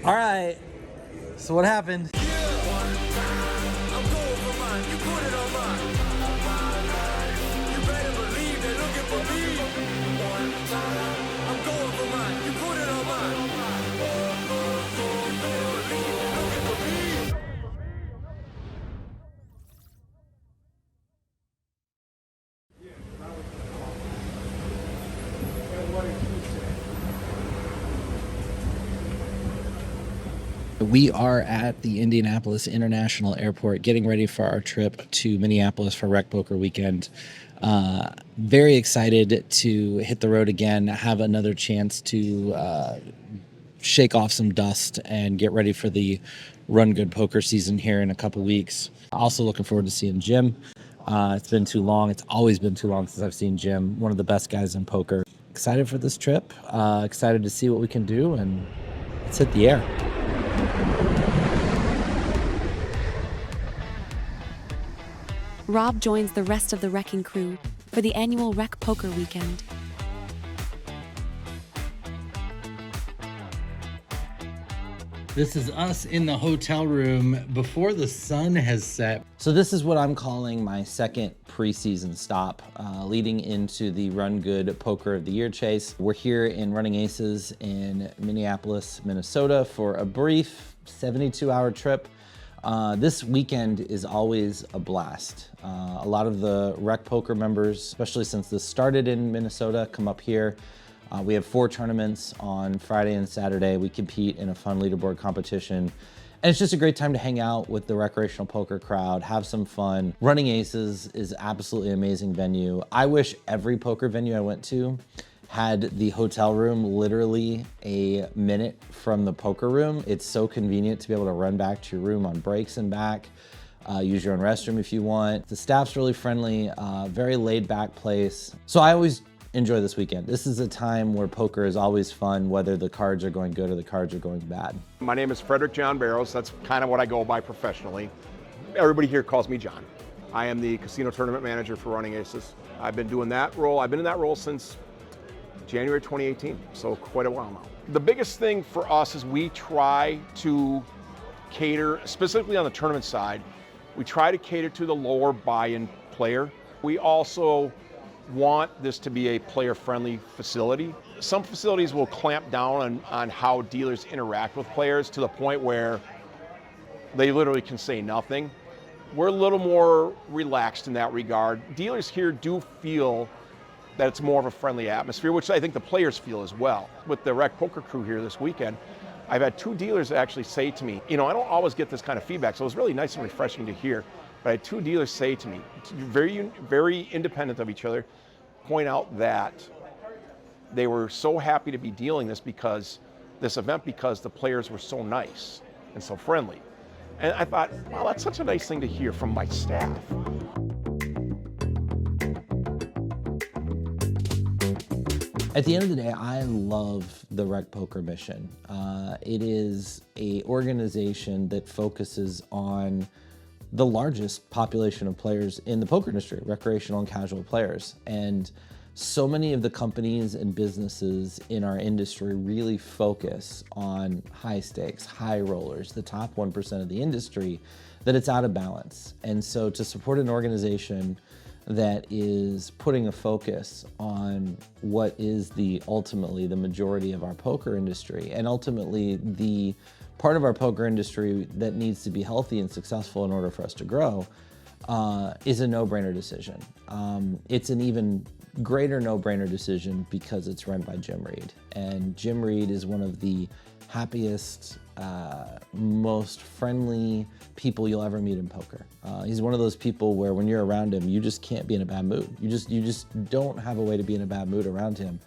All right, so what happened? We are at the Indianapolis International Airport getting ready for our trip to Minneapolis for RecPoker Weekend. Very excited to hit the road again, have another chance to shake off some dust and get ready for the Run Good poker season here in a couple weeks. Also looking forward to seeing Jim. It's been too long. It's always been too long since I've seen Jim, one of the best guys in poker. Excited for this trip, excited to see what we can do, and let's hit the air. Rob joins the rest of the wrecking crew for the annual RecPoker Weekend. This is us in the hotel room before the sun has set. So this is what I'm calling my second preseason stop, leading into the Run Good Poker of the Year chase. We're here in Running Aces in Minneapolis, Minnesota for a brief 72-hour trip. This weekend is always a blast. A lot of the RecPoker members, especially since this started in Minnesota, come up here. We have 4 tournaments on Friday and Saturday. We compete in a fun leaderboard competition. And it's just a great time to hang out with the recreational poker crowd, have some fun. Running Aces is absolutely an amazing venue. I wish every poker venue I went to had the hotel room literally a minute from the poker room. It's so convenient to be able to run back to your room on breaks and back. Use your own restroom if you want. The staff's really friendly, very laid back place. So I always enjoy this weekend. This is a time where poker is always fun, whether the cards are going good or the cards are going bad. My name is Frederick John Barrows. That's kind of what I go by professionally. Everybody here calls me John. I am the casino tournament manager for Running Aces. I've been doing that role. I've been in that role since January 2018, so quite a while now. The biggest thing for us is we try to cater, specifically on the tournament side, we try to cater to the lower buy-in player. We also want this to be a player-friendly facility. Some facilities will clamp down on how dealers interact with players to the point where they literally can say nothing. We're a little more relaxed in that regard. Dealers here do feel that it's more of a friendly atmosphere, which I think the players feel as well. With the RecPoker crew here this weekend, I've had 2 dealers actually say to me, you know, I don't always get this kind of feedback, so it was really nice and refreshing to hear. But I had 2 dealers say to me, very independent of each other, point out that they were so happy to be dealing this event because the players were so nice and so friendly. And I thought, wow, that's such a nice thing to hear from my staff. At the end of the day, I love the RecPoker mission. It is an organization that focuses on the largest population of players in the poker industry, recreational and casual players. And so many of the companies and businesses in our industry really focus on high stakes, high rollers, the top 1% of the industry, that it's out of balance. And so to support an organization that is putting a focus on what is ultimately the majority of our poker industry, and ultimately the part of our poker industry that needs to be healthy and successful in order for us to grow, is a no-brainer decision. It's an even greater no-brainer decision because it's run by Jim Reid. And Jim Reid is one of the happiest, most friendly people you'll ever meet in poker. He's one of those people where when you're around him, you just can't be in a bad mood. You just don't have a way to be in a bad mood around him,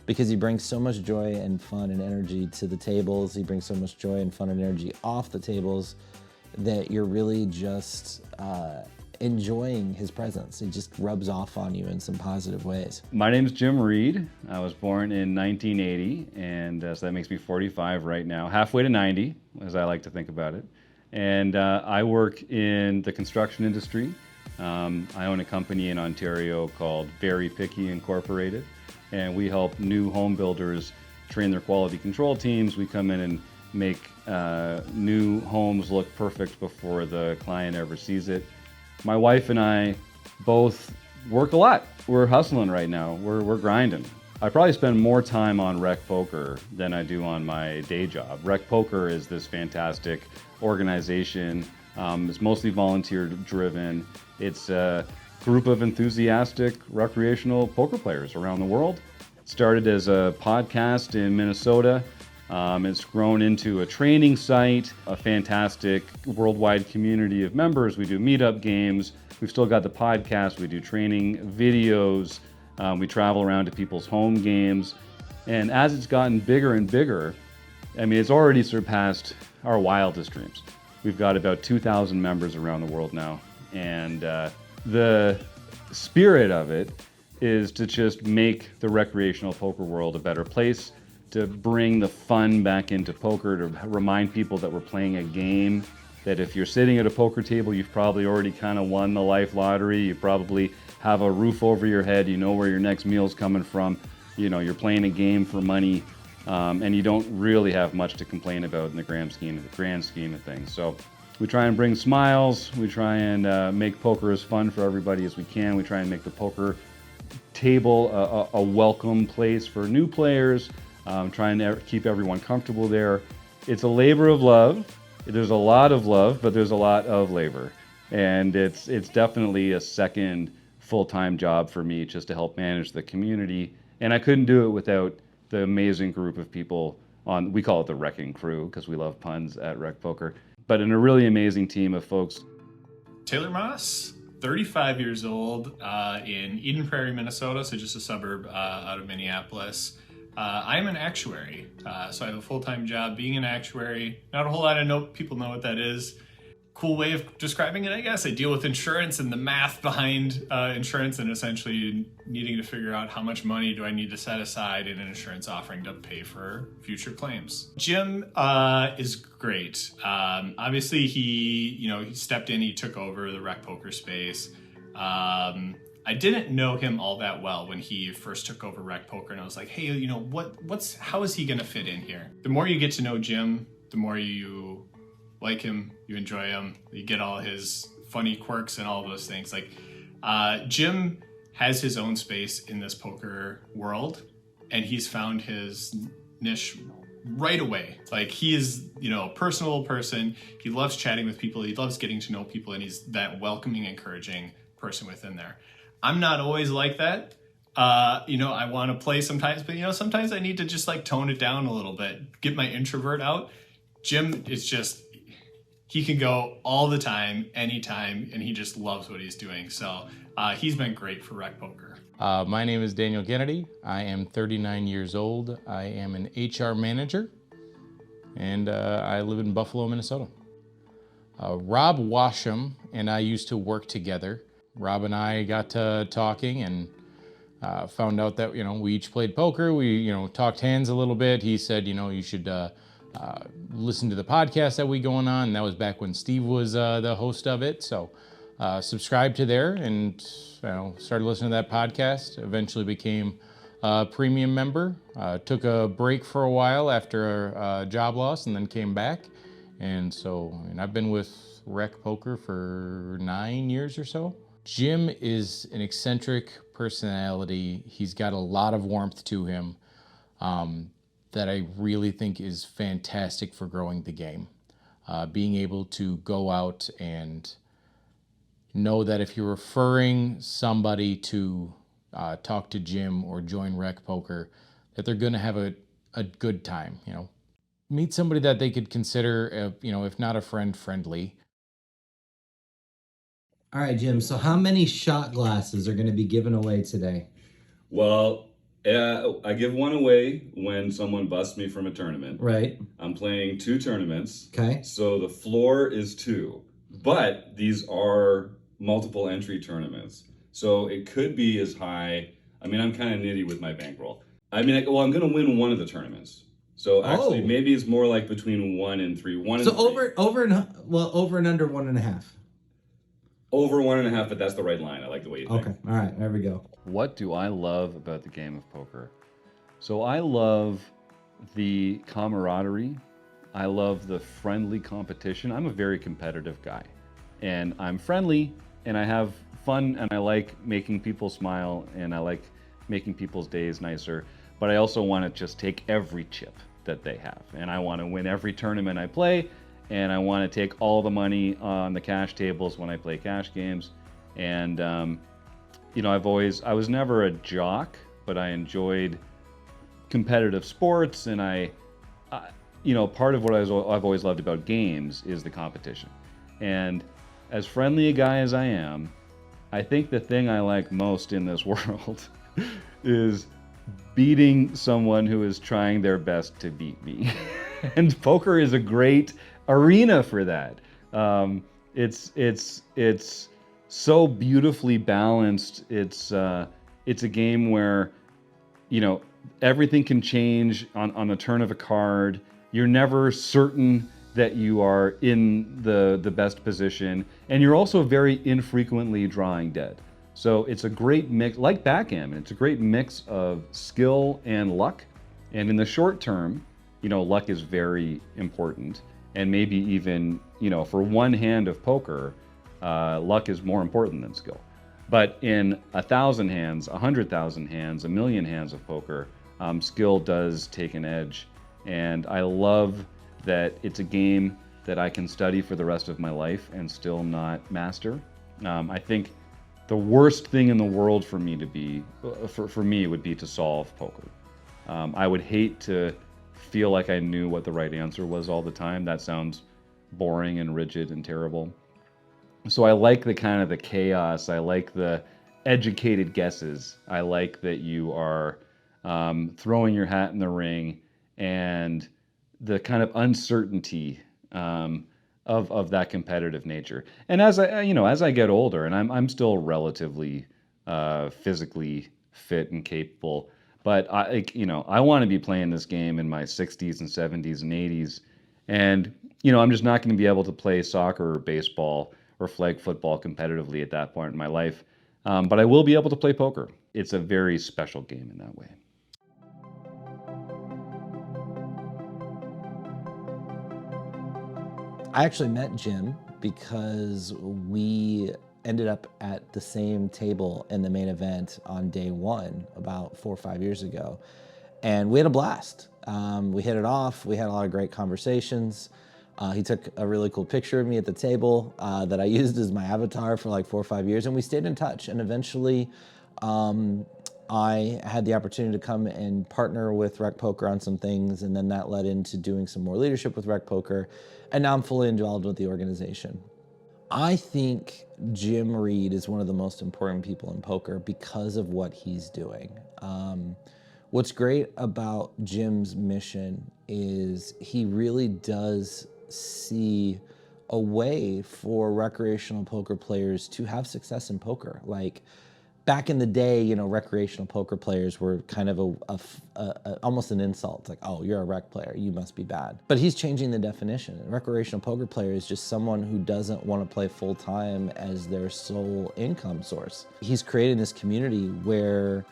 because he brings so much joy and fun and energy to the tables. He brings so much joy and fun and energy off the tables that you're really just enjoying his presence. It just rubs off on you in some positive ways. My name is Jim Reid. I was born in 1980, and so that makes me 45 right now, halfway to 90, as I like to think about it. And I work in the construction industry. I own a company in Ontario called Very Picky Incorporated, and we help new home builders train their quality control teams. We come in and make new homes look perfect before the client ever sees it. My wife and I both work a lot. We're hustling right now. We're grinding. I probably spend more time on RecPoker than I do on my day job. RecPoker is this fantastic organization. It's mostly volunteer driven. It's a group of enthusiastic recreational poker players around the world. It started as a podcast in Minnesota. It's grown into a training site, a fantastic worldwide community of members. We do meetup games. We've still got the podcast. We do training videos. We travel around to people's home games. And as it's gotten bigger and bigger, I mean, it's already surpassed our wildest dreams. We've got about 2,000 members around the world now. And the spirit of it is to just make the recreational poker world a better place, to bring the fun back into poker, to remind people that we're playing a game, that if you're sitting at a poker table, you've probably already kind of won the life lottery. You probably have a roof over your head. You know where your next meal's coming from. You know, you're playing a game for money, and you don't really have much to complain about in the grand scheme of things. So we try and bring smiles. We try and make poker as fun for everybody as we can. We try and make the poker table a welcome place for new players. Trying to keep everyone comfortable there. It's a labor of love. There's a lot of love, but there's a lot of labor. And it's definitely a second full-time job for me, just to help manage the community. And I couldn't do it without the amazing group of people we call it the Wrecking Crew, because we love puns at RecPoker, but in a really amazing team of folks. Taylor Moss, 35 years old, in Eden Prairie, Minnesota, so just a suburb out of Minneapolis. I'm an actuary, so I have a full-time job being an actuary. Not a whole lot of people know what that is. Cool way of describing it, I guess. I deal with insurance and the math behind insurance, and essentially needing to figure out how much money do I need to set aside in an insurance offering to pay for future claims. Jim is great. Obviously, he stepped in, he took over the RecPoker space. I didn't know him all that well when he first took over RecPoker, and I was like, hey, how is he gonna fit in here? The more you get to know Jim, the more you like him, you enjoy him, you get all his funny quirks and all those things. Like, Jim has his own space in this poker world, and he's found his niche right away. Like, he is, a personal person. He loves chatting with people. He loves getting to know people, and he's that welcoming, encouraging person within there. I'm not always like that. I want to play sometimes, but sometimes I need to just tone it down a little bit, get my introvert out. Jim is just, he can go all the time, anytime, and he just loves what he's doing. So he's been great for RecPoker. My name is Daniel Kennedy. I am 39 years old. I am an HR manager, and I live in Buffalo, Minnesota. Rob Washam and I used to work together. Rob and I got to talking and found out that, we each played poker. We, talked hands a little bit. He said, you should listen to the podcast that we going on. And that was back when Steve was the host of it. So subscribed to there and, started listening to that podcast. Eventually became a premium member. Took a break for a while after a job loss and then came back. And so, I've been with RecPoker for 9 years or so. Jim is an eccentric personality. He's got a lot of warmth to him that I really think is fantastic for growing the game. Being able to go out and know that if you're referring somebody to talk to Jim or join RecPoker, that they're going to have a good time. Meet somebody that they could consider, if not a friend, friendly. All right, Jim, so how many shot glasses are going to be given away today? Well, I give one away when someone busts me from a tournament. Right. I'm playing 2 tournaments. Okay. So the floor is 2, but these are multiple entry tournaments. So it could be as high. I'm kind of nitty with my bankroll. I'm going to win one of the tournaments. So actually, maybe it's more like between 1 and 3. Over and under 1.5. Over 1.5, but that's the right line. I like the way you think. Okay, all right, there we go. What do I love about the game of poker? So I love the camaraderie I love the friendly competition. I'm a very competitive guy, and I'm friendly, and I have fun, and I like making people smile, and I like making people's days nicer, but I also want to just take every chip that they have, and I want to win every tournament I play, and I want to take all the money on the cash tables when I play cash games. And you know, I was never a jock, but I enjoyed competitive sports, and you know, part of what I've always loved about games is the competition. And as friendly a guy as I am, I think the thing I like most in this world is beating someone who is trying their best to beat me. And poker is a great arena for that. It's so beautifully balanced. It's a game where, you know, everything can change on a turn of a card. You're never certain that you are in the best position, and you're also very infrequently drawing dead. So it's a great mix, like backgammon, it's a great mix of skill and luck. And in the short term, you know, luck is very important. And maybe even, you know, for one hand of poker, luck is more important than skill. But in 1,000 hands, 100,000 hands, 1,000,000 hands of poker, skill does take an edge. And I love that it's a game that I can study for the rest of my life and still not master. I think the worst thing in the world for me to be, for me, would be to solve poker. I would hate to feel like I knew what the right answer was all the time. That sounds boring and rigid and terrible. So I like the kind of the chaos. I like the educated guesses. I like that you are throwing your hat in the ring, and the kind of uncertainty of that competitive nature. And as I get older, and I'm still relatively physically fit and capable, but I want to be playing this game in my 60s and 70s and 80s, and I'm just not going to be able to play soccer or baseball or flag football competitively at that point in my life, but I will be able to play poker. It's a very special game in that way. I actually met Jim because we ended up at the same table in the main event on day one about 4 or 5 years ago. And we had a blast. We hit it off. We had a lot of great conversations. He took a really cool picture of me at the table that I used as my avatar for like 4 or 5 years. And we stayed in touch. And eventually I had the opportunity to come and partner with RecPoker on some things. And then that led into doing some more leadership with RecPoker. And now I'm fully involved with the organization. I think Jim Reid is one of the most important people in poker because of what he's doing. What's great about Jim's mission is he really does see a way for recreational poker players to have success in poker. Like back in the day, recreational poker players were kind of almost an insult. It's like, oh, you're a rec player, you must be bad. But he's changing the definition. A recreational poker player is just someone who doesn't want to play full time as their sole income source. He's creating this community where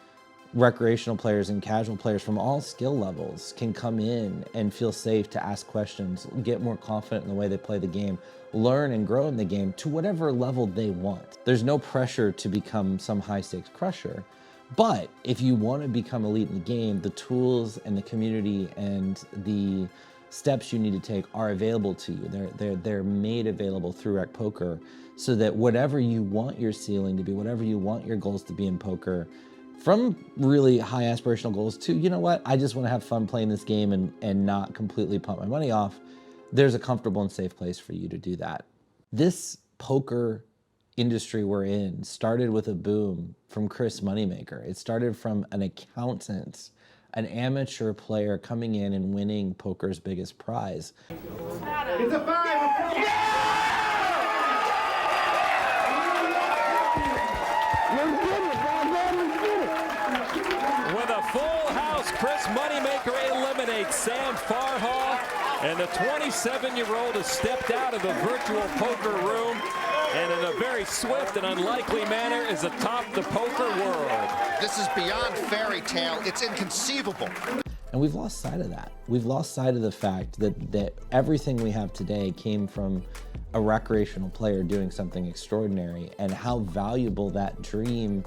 recreational players and casual players from all skill levels can come in and feel safe to ask questions, get more confident in the way they play the game, learn and grow in the game to whatever level they want. There's no pressure to become some high stakes crusher, but if you want to become elite in the game, the tools and the community and the steps you need to take are available to you. They're made available through RecPoker so that whatever you want your ceiling to be, whatever you want your goals to be in poker, from really high aspirational goals to, you know what, I just want to have fun playing this game and not completely pump my money off, there's a comfortable and safe place for you to do that. This poker industry we're in started with a boom from Chris Moneymaker. It started from an accountant, an amateur player coming in and winning poker's biggest prize. It's a 5! Yeah! With a full house, Chris Moneymaker eliminates Sam Farhall, and the 27-year-old has stepped out of the virtual poker room and in a very swift and unlikely manner is atop the poker world. This is beyond fairy tale. It's inconceivable. And we've lost sight of that. We've lost sight of the fact that everything we have today came from a recreational player doing something extraordinary, and how valuable that dream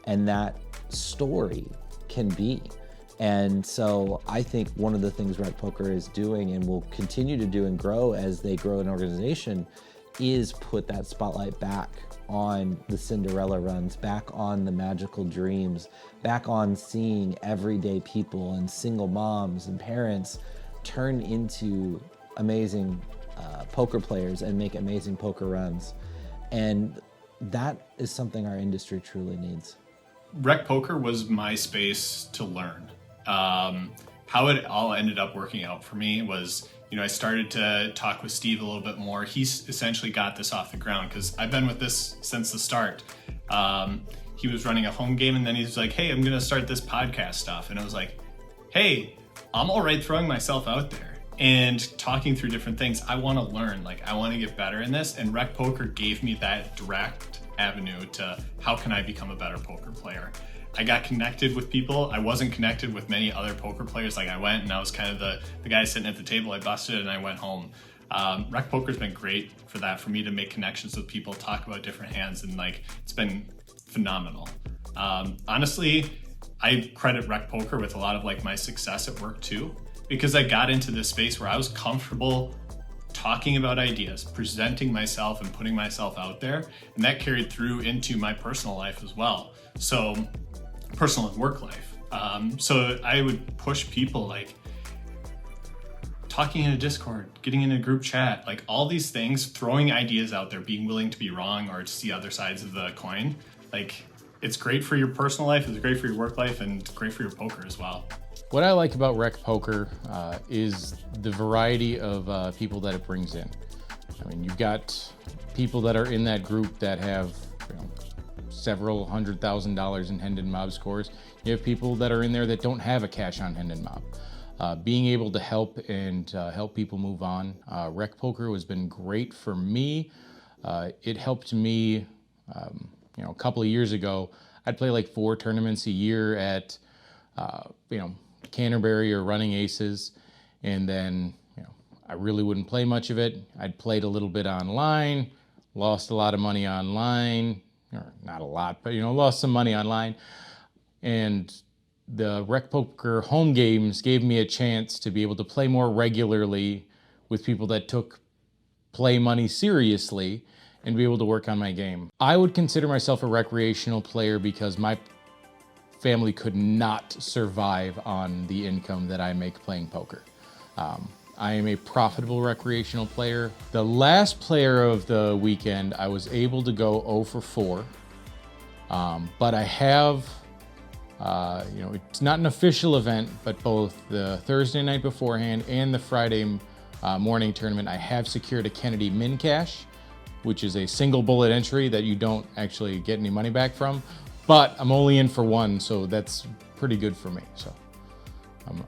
and that story can be. And so I think one of the things RecPoker is doing and will continue to do and grow as they grow an organization is put that spotlight back on the Cinderella runs, back on the magical dreams, back on seeing everyday people and single moms and parents turn into amazing poker players and make amazing poker runs. And that is something our industry truly needs. RecPoker was my space to learn. How it all ended up working out for me was, I started to talk with Steve a little bit more. He's essentially got this off the ground because I've been with this since the start. He was running a home game, and then he's like, hey, I'm going to start this podcast stuff. And I was like, hey, I'm all right throwing myself out there and talking through different things. I want to learn, I want to get better in this. And RecPoker gave me that direct avenue to how can I become a better poker player. I got connected with people. I wasn't connected with many other poker players. I went and I was kind of the guy sitting at the table. I busted and I went home. RecPoker's been great for that, for me to make connections with people, talk about different hands, and it's been phenomenal. Honestly, I credit RecPoker with a lot of my success at work too, because I got into this space where I was comfortable talking about ideas, presenting myself and putting myself out there, and that carried through into my personal life as well. So personal and work life. So I would push people talking in a Discord, getting in a group chat, all these things, throwing ideas out there, being willing to be wrong or to see other sides of the coin. It's great for your personal life, it's great for your work life, and it's great for your poker as well. What I like about RecPoker is the variety of people that it brings in. I mean, you've got people that are in that group that have several $100,000 in Hendon Mob scores. You have people that are in there that don't have a cash on Hendon Mob. Being able to help and help people move on. RecPoker has been great for me. It helped me, a couple of years ago, I'd play 4 tournaments a year at, Canterbury or Running Aces, and then I really wouldn't play much of it. I'd played a little bit online, lost a lot of money online, or not a lot, but lost some money online. And the RecPoker home games gave me a chance to be able to play more regularly with people that took play money seriously and be able to work on my game. I would consider myself a recreational player because my family could not survive on the income that I make playing poker. I am a profitable recreational player. The last player of the weekend, I was able to go 0 for 4, but I have, it's not an official event, but both the Thursday night beforehand and the Friday morning tournament, I have secured a Kennedy min cash, which is a single bullet entry that you don't actually get any money back from. But I'm only in for 1, so that's pretty good for me. So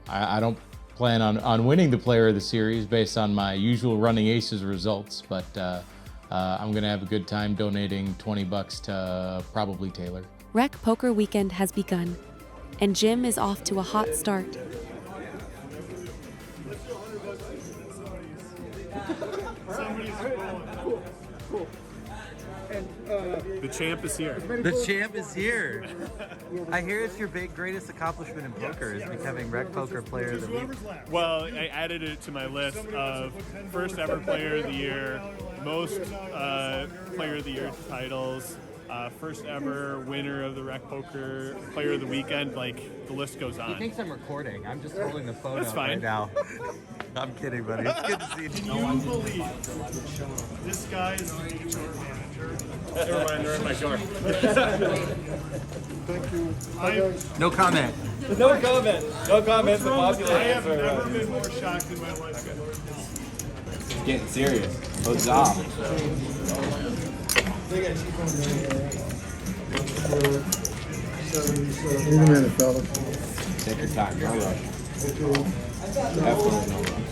I don't plan on winning the player of the series based on my usual Running Aces results, but I'm gonna have a good time donating $20 to probably Taylor. RecPoker Weekend has begun, and Jim is off to a hot start. The champ is here. The champ is here. I hear it's your greatest accomplishment in poker is becoming RecPoker Player of the Week. Well, I added it to my list of first ever Player of the Year, most Player of the Year titles, first ever winner of the RecPoker Player of the Weekend. The list goes on. He thinks I'm recording. I'm just holding the phone That's up fine. right now. I'm kidding, buddy. It's good to see you. Can you believe this guy is the HR manager? Never mind, they're in my car. Thank you. No comment. No comment. No comment. The popular I have answer. never been more shocked in my life. It's getting serious. Good job. Wait a minute, fellas. Take your time. No rush. Definitely no rush.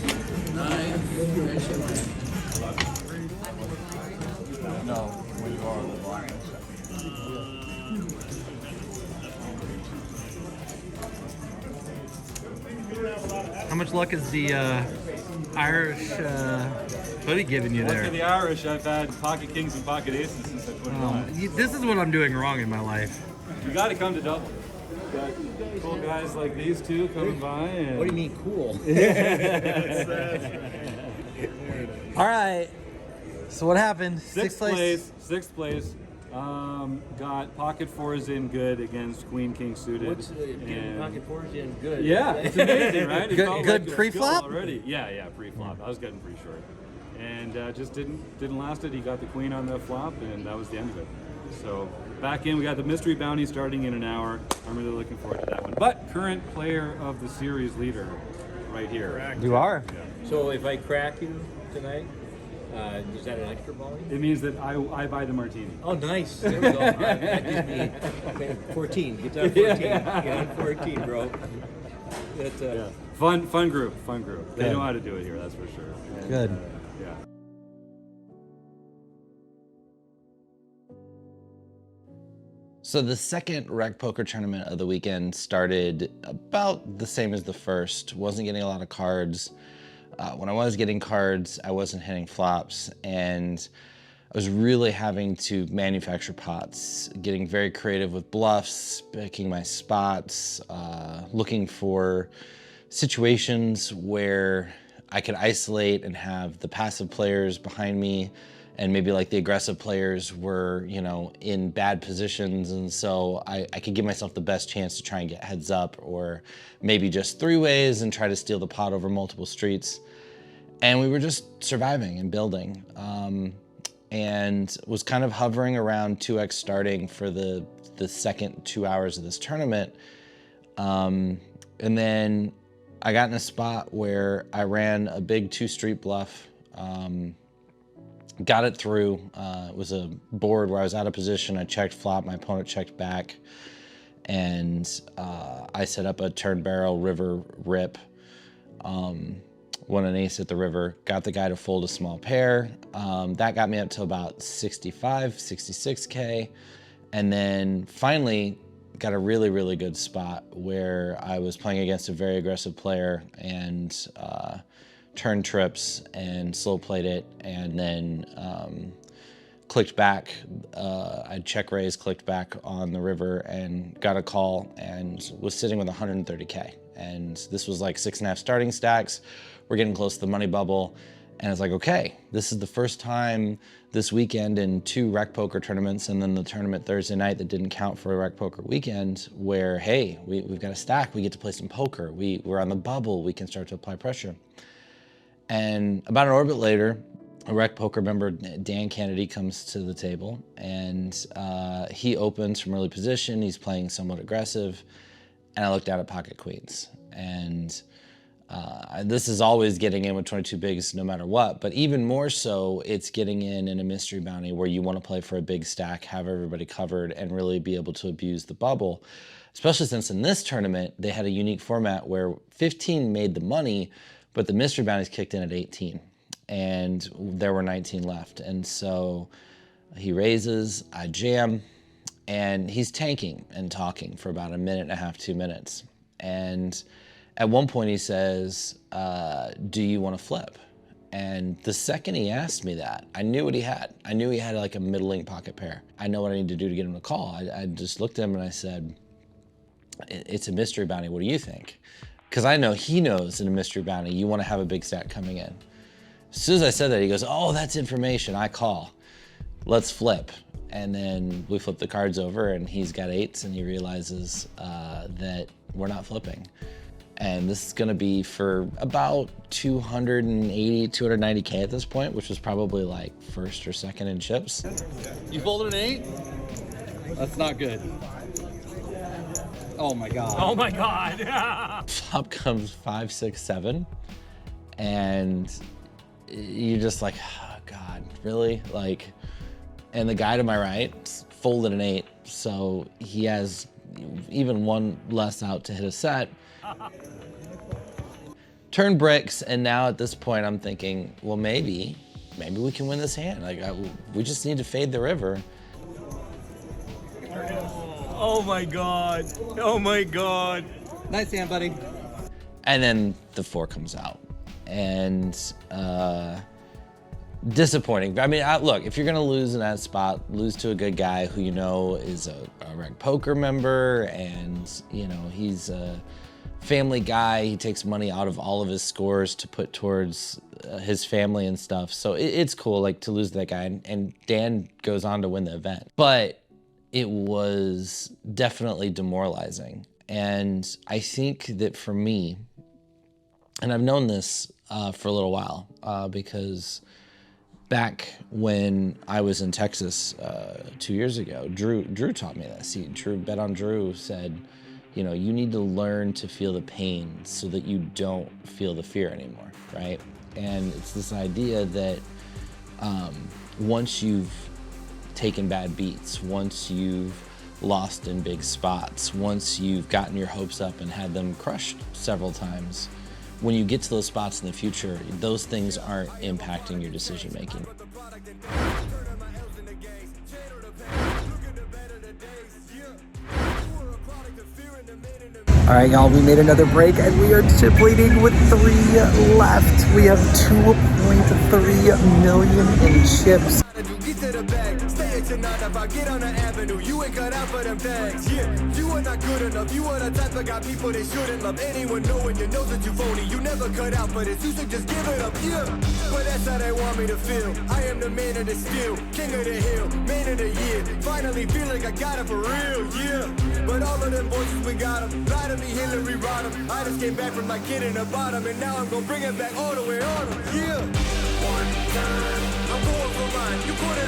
No, when you are on the blind. much luck is the Irish hoodie giving you Look there? at the Irish. I've had pocket kings and pocket aces since I put it on. This is what I'm doing wrong in my life. You got to come to Dublin. Got cool guys like these two coming by. And... What do you mean cool? All right. So what happened? Sixth place. Sixth place. Got pocket fours in good against queen king suited. What's getting pocket fours in good? Yeah, it's amazing, right? It felt good like pre-flop already. Yeah, pre-flop. I was getting pretty short, and just didn't last it. He got the queen on the flop, and that was the end of it. So back in, we got the mystery bounty starting in an hour. I'm really looking forward to that one. But current player of the series leader, right here. Correct. You are. Yeah. So if I crack you tonight, is that an extra volume? It means that I buy the martini. Oh, nice. There we go. That gives me 14. Get down 14. Get on 14, bro. That's, yeah. Fun group. They Good. know how to do it here, that's for sure. And, Good. Yeah. So the second Rec Poker tournament of the weekend started about the same as the first. Wasn't getting a lot of cards. When I was getting cards, I wasn't hitting flops, and I was really having to manufacture pots, getting very creative with bluffs, picking my spots, looking for situations where I could isolate and have the passive players behind me, and maybe like the aggressive players were, you know, in bad positions, and so I could give myself the best chance to try and get heads up, or maybe just three ways and try to steal the pot over multiple streets. And we were just surviving and building, and was kind of hovering around 2x starting for the second 2 hours of this tournament. And then I got in a spot where I ran a big 2-street bluff, got it through. It was a board where I was out of position. I checked flop, my opponent checked back, and I set up a turn barrel river rip. Won an ace at the river, got the guy to fold a small pair. That got me up to about 65, 66K. And then finally got a really, really good spot where I was playing against a very aggressive player and turned trips and slow played it, and then clicked back. I check raised, clicked back on the river and got a call and was sitting with 130K. And this was like 6.5 starting stacks. We're getting close to the money bubble. And it's like, okay, this is the first time this weekend in 2 Rec Poker tournaments, and then the tournament Thursday night that didn't count for a Rec Poker weekend, where, hey, we've got a stack, we get to play some poker. We're on the bubble, we can start to apply pressure. And about an orbit later, a Rec Poker member, Dan Kennedy, comes to the table, and he opens from early position. He's playing somewhat aggressive, and I looked down at pocket queens. And this is always getting in with 22 bigs no matter what, but even more so, it's getting in a mystery bounty where you want to play for a big stack, have everybody covered, and really be able to abuse the bubble. Especially since in this tournament, they had a unique format where 15 made the money, but the mystery bounties kicked in at 18, and there were 19 left. And so he raises, I jam, and he's tanking and talking for about 1.5 minutes, 2 minutes. And at one point he says, do you want to flip? And the second he asked me that, I knew what he had. I knew he had like a middling pocket pair. I know what I need to do to get him to call. I just looked at him and I said, it's a mystery bounty, what do you think? Because I know he knows in a mystery bounty, you want to have a big stack coming in. As soon as I said that, he goes, oh, that's information, I call. Let's flip. And then we flip the cards over and he's got 8s and he realizes that we're not flipping. And this is gonna be for about 280, 290K at this point, which was probably like first or second in chips. You folded an 8? That's not good. Oh my God. Oh my God. Flop comes 5, 6, 7. And you're just like, oh God, really? Like, and the guy to my right folded an 8. So he has even one less out to hit a set. Turn bricks, and now at this point I'm thinking, well, maybe we can win this hand. Like, we just need to fade the river. Oh my God. Oh my God. Nice hand, buddy. And then the 4 comes out. And disappointing. I mean, look, if you're gonna lose in that spot, lose to a good guy who you know is a RecPoker member, and you know he's a family guy. He takes money out of all of his scores to put towards his family and stuff. So it's cool, like, to lose that guy. And Dan goes on to win the event. But it was definitely demoralizing. And I think that for me, and I've known this for a little while, because back when I was in Texas 2 years ago, Drew taught me this. Bet on Drew said, you know, you need to learn to feel the pain so that you don't feel the fear anymore, right? And it's this idea that once you've taken bad beats, once you've lost in big spots, once you've gotten your hopes up and had them crushed several times, when you get to those spots in the future, those things aren't impacting your decision making. All right, y'all, we made another break and we are chip leading with 3 left. We have 2.3 million in chips. If I get on the avenue, you ain't cut out for them bags. Yeah, you are not good enough. You are the type of got people they shouldn't love. Anyone knowing you know that you phony. You never cut out for this. You should just give it up. Yeah, but that's how they want me to feel. I am the man of the steel, king of the hill, man of the year. Finally feel like I got it for real. Yeah, but all of them voices we got them. Lie to me, Hillary Rodham. I just came back from my kid in the bottom, and now I'm gonna bring it back all the way on them. Yeah, one time I'm going for mine. You put it